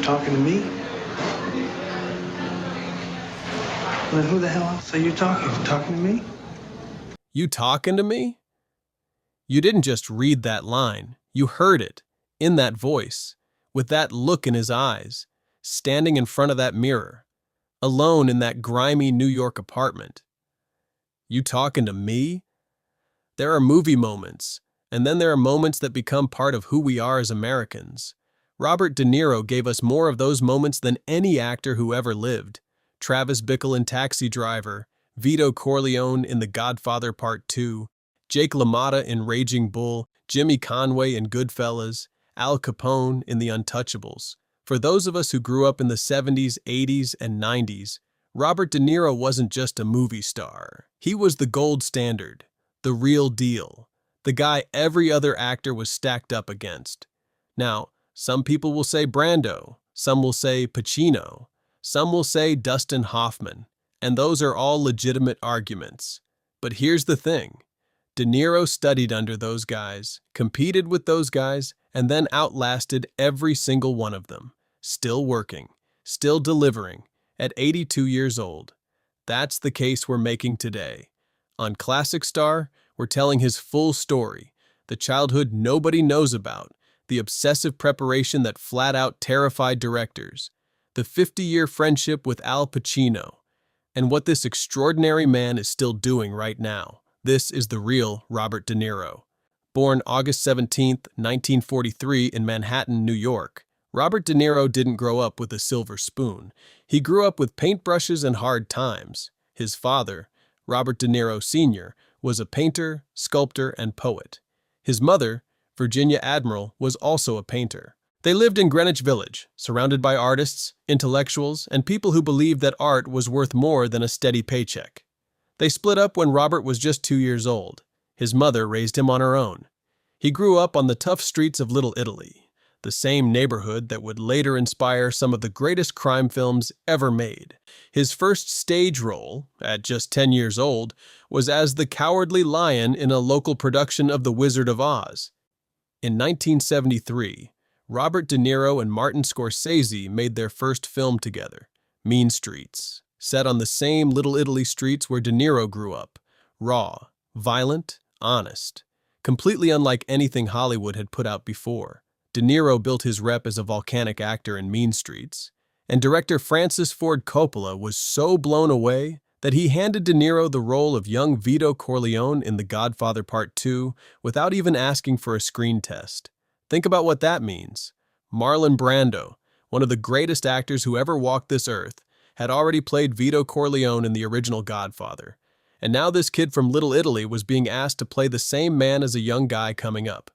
Talking to me? Then who the hell else are you talking to? Talking to me? You talking to me? You didn't just read that line. You heard it, in that voice, with that look in his eyes, standing in front of that mirror, alone in that grimy New York apartment. You talking to me? There are movie moments, and then there are moments that become part of who we are as Americans. Robert De Niro gave us more of those moments than any actor who ever lived. Travis Bickle in Taxi Driver, Vito Corleone in The Godfather Part 2, Jake LaMotta in Raging Bull, Jimmy Conway in Goodfellas, Al Capone in The Untouchables. For those of us who grew up in the 70s, 80s, and 90s, Robert De Niro wasn't just a movie star. He was the gold standard, the real deal, the guy every other actor was stacked up against. Now, some people will say Brando, some will say Pacino, some will say Dustin Hoffman, and those are all legitimate arguments. But here's the thing. De Niro studied under those guys, competed with those guys, and then outlasted every single one of them. Still working, still delivering, at 82 years old. That's the case we're making today. On Classic Star, we're telling his full story, the childhood nobody knows about, the obsessive preparation that flat-out terrified directors, the 50-year friendship with Al Pacino, and what this extraordinary man is still doing right now. This is the real Robert De Niro. Born August 17, 1943 in Manhattan, New York, Robert De Niro didn't grow up with a silver spoon. He grew up with paintbrushes and hard times. His father, Robert De Niro Sr., was a painter, sculptor, and poet. His mother, Virginia Admiral, was also a painter. They lived in Greenwich Village, surrounded by artists, intellectuals, and people who believed that art was worth more than a steady paycheck. They split up when Robert was just 2 years old. His mother raised him on her own. He grew up on the tough streets of Little Italy, the same neighborhood that would later inspire some of the greatest crime films ever made. His first stage role, at just 10 years old, was as the Cowardly Lion in a local production of The Wizard of Oz. In 1973, Robert De Niro and Martin Scorsese made their first film together, Mean Streets, set on the same Little Italy streets where De Niro grew up, raw, violent, honest, completely unlike anything Hollywood had put out before. De Niro built his rep as a volcanic actor in Mean Streets, and director Francis Ford Coppola was so blown away that he handed De Niro the role of young Vito Corleone in The Godfather Part 2 without even asking for a screen test. Think about what that means. Marlon Brando, one of the greatest actors who ever walked this earth, had already played Vito Corleone in the original Godfather. And now this kid from Little Italy was being asked to play the same man as a young guy coming up.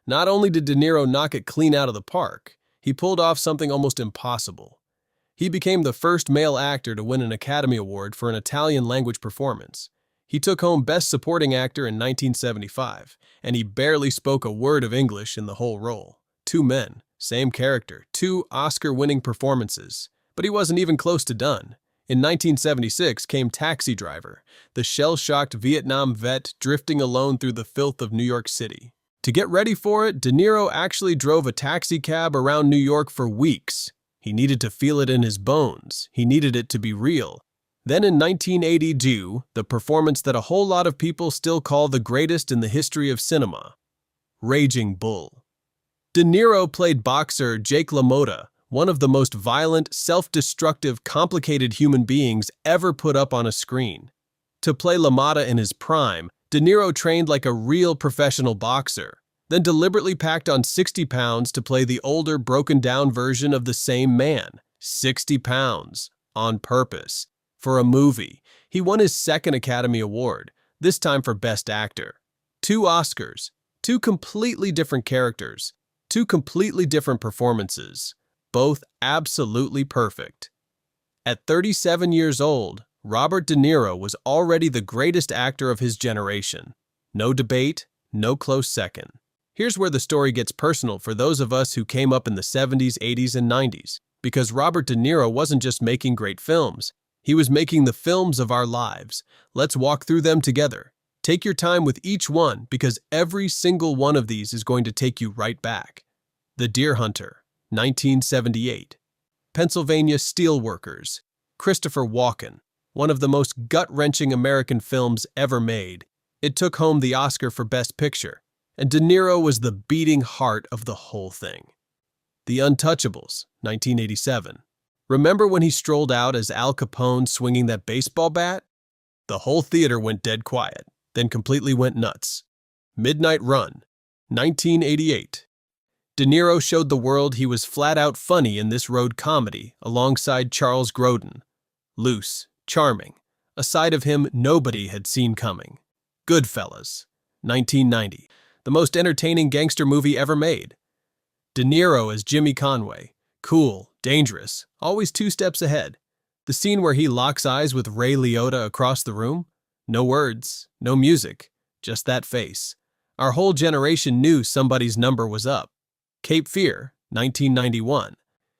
Not only did De Niro knock it clean out of the park, he pulled off something almost impossible. He became the first male actor to win an Academy Award for an Italian-language performance. He took home Best Supporting Actor in 1975, and he barely spoke a word of English in the whole role. 2 men, same character, 2 Oscar-winning performances. But he wasn't even close to done. In 1976 came Taxi Driver, the shell-shocked Vietnam vet drifting alone through the filth of New York City. To get ready for it, De Niro actually drove a taxi cab around New York for weeks. He needed to feel it in his bones. He needed it to be real. Then in 1982, the performance that a whole lot of people still call the greatest in the history of cinema, Raging Bull. De Niro played boxer Jake LaMotta, one of the most violent, self-destructive, complicated human beings ever put up on a screen. To play LaMotta in his prime, De Niro trained like a real professional boxer, then deliberately packed on 60 pounds to play the older, broken-down version of the same man. 60 pounds, on purpose. For a movie. He won his second Academy Award, this time for Best Actor. 2 Oscars, 2 completely different characters, 2 completely different performances, both absolutely perfect. At 37 years old, Robert De Niro was already the greatest actor of his generation. No debate, no close second. Here's where the story gets personal for those of us who came up in the 70s, 80s, and 90s, because Robert De Niro wasn't just making great films. He was making the films of our lives. Let's walk through them together. Take your time with each one because every single one of these is going to take you right back. The Deer Hunter, 1978. Pennsylvania Steelworkers, Christopher Walken, one of the most gut-wrenching American films ever made. It took home the Oscar for Best Picture, and De Niro was the beating heart of the whole thing. The Untouchables, 1987. Remember when he strolled out as Al Capone swinging that baseball bat? The whole theater went dead quiet, then completely went nuts. Midnight Run, 1988. De Niro showed the world he was flat-out funny in this road comedy alongside Charles Grodin. Loose, charming, a side of him nobody had seen coming. Goodfellas, 1990. The most entertaining gangster movie ever made. De Niro as Jimmy Conway. Cool, dangerous, always 2 steps ahead. The scene where he locks eyes with Ray Liotta across the room? No words, no music, just that face. Our whole generation knew somebody's number was up. Cape Fear, 1991.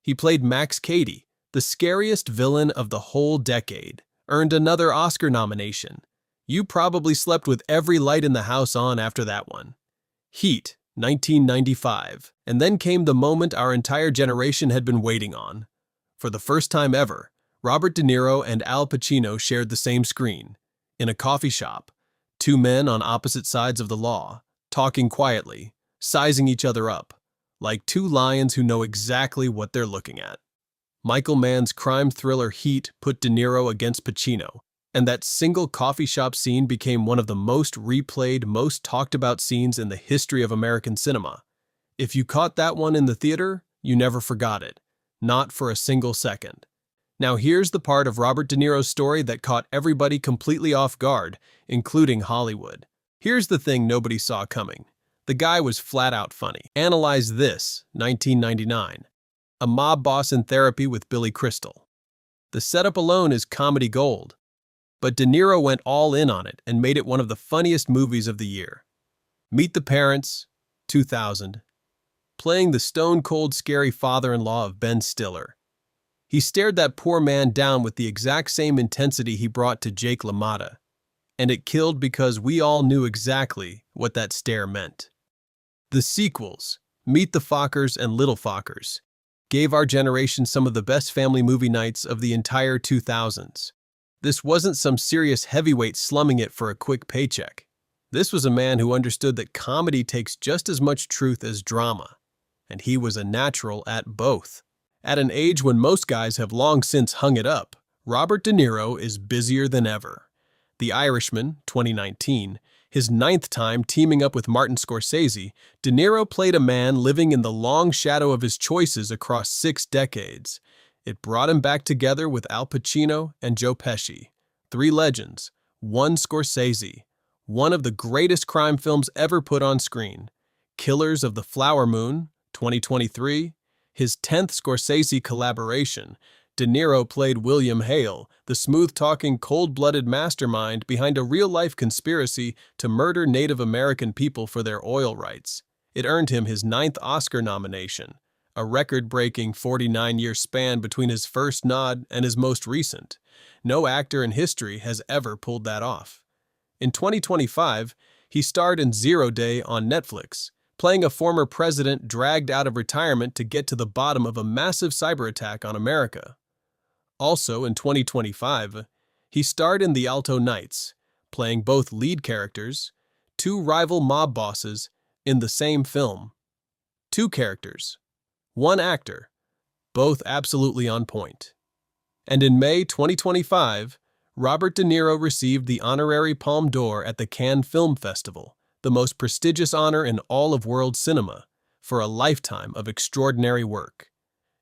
He played Max Cady, the scariest villain of the whole decade. Earned another Oscar nomination. You probably slept with every light in the house on after that one. Heat, 1995. And then came the moment our entire generation had been waiting on. For the first time ever, Robert De Niro and Al Pacino shared the same screen. In a coffee shop, 2 men on opposite sides of the law, talking quietly, sizing each other up, like 2 lions who know exactly what they're looking at. Michael Mann's crime thriller Heat put De Niro against Pacino, and that single coffee shop scene became one of the most replayed, most talked about scenes in the history of American cinema. If you caught that one in the theater, you never forgot it. Not for a single second. Now here's the part of Robert De Niro's story that caught everybody completely off guard, including Hollywood. Here's the thing nobody saw coming. The guy was flat out funny. Analyze this, 1999. A mob boss in therapy with Billy Crystal. The setup alone is comedy gold. But De Niro went all in on it and made it one of the funniest movies of the year. Meet the Parents, 2000. Playing the stone-cold scary father-in-law of Ben Stiller. He stared that poor man down with the exact same intensity he brought to Jake LaMotta. And it killed because we all knew exactly what that stare meant. The sequels, Meet the Fockers and Little Fockers, gave our generation some of the best family movie nights of the entire 2000s. This wasn't some serious heavyweight slumming it for a quick paycheck. This was a man who understood that comedy takes just as much truth as drama, and he was a natural at both. At an age when most guys have long since hung it up, Robert De Niro is busier than ever. The Irishman, 2019, his 9th time teaming up with Martin Scorsese, De Niro played a man living in the long shadow of his choices across 6 decades. It brought him back together with Al Pacino and Joe Pesci. 3 legends, 1 Scorsese, one of the greatest crime films ever put on screen. Killers of the Flower Moon, 2023, his 10th Scorsese collaboration. De Niro played William Hale, the smooth-talking, cold-blooded mastermind behind a real-life conspiracy to murder Native American people for their oil rights. It earned him his 9th Oscar nomination, a record-breaking 49-year span between his first nod and his most recent. No actor in history has ever pulled that off. In 2025, he starred in Zero Day on Netflix, playing a former president dragged out of retirement to get to the bottom of a massive cyber attack on America. Also in 2025, he starred in The Alto Knights, playing both lead characters, 2 rival mob bosses in the same film. 2 characters, 1 actor, both absolutely on point. And in May 2025, Robert De Niro received the honorary Palme d'Or at the Cannes Film Festival, the most prestigious honor in all of world cinema, for a lifetime of extraordinary work.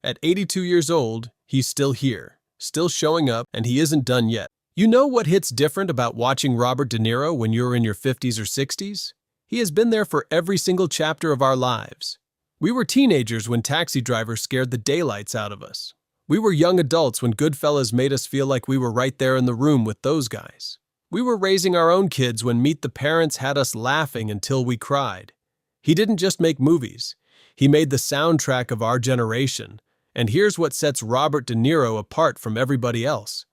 At 82 years old, he's still here, still showing up, and he isn't done yet. You know what hits different about watching Robert De Niro when you're in your 50s or 60s? He has been there for every single chapter of our lives. We were teenagers when Taxi Driver scared the daylights out of us. We were young adults when Goodfellas made us feel like we were right there in the room with those guys. We were raising our own kids when Meet the Parents had us laughing until we cried. He didn't just make movies. He made the soundtrack of our generation. And here's what sets Robert De Niro apart from everybody else.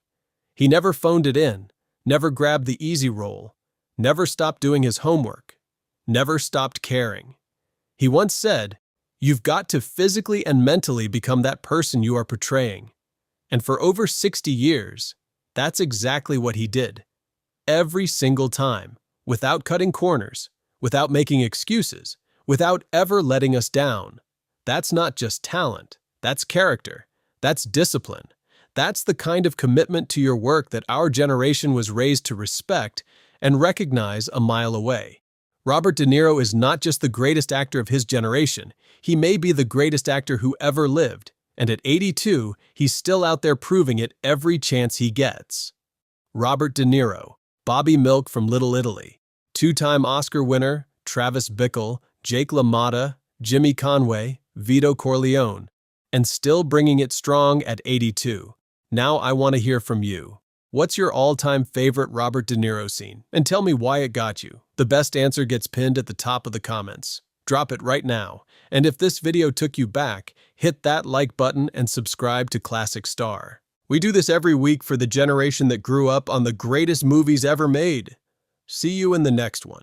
He never phoned it in, never grabbed the easy role, never stopped doing his homework, never stopped caring. He once said, You've got to physically and mentally become that person you are portraying. And for over 60 years, that's exactly what he did. Every single time, without cutting corners, without making excuses, without ever letting us down. That's not just talent, that's character, that's discipline. That's the kind of commitment to your work that our generation was raised to respect and recognize a mile away. Robert De Niro is not just the greatest actor of his generation, he may be the greatest actor who ever lived, and at 82, he's still out there proving it every chance he gets. Robert De Niro, Bobby Milk from Little Italy, two-time Oscar winner, Travis Bickle, Jake LaMotta, Jimmy Conway, Vito Corleone, and still bringing it strong at 82. Now I want to hear from you. What's your all-time favorite Robert De Niro scene? And tell me why it got you. The best answer gets pinned at the top of the comments. Drop it right now. And if this video took you back, hit that like button and subscribe to Classic Star. We do this every week for the generation that grew up on the greatest movies ever made. See you in the next one.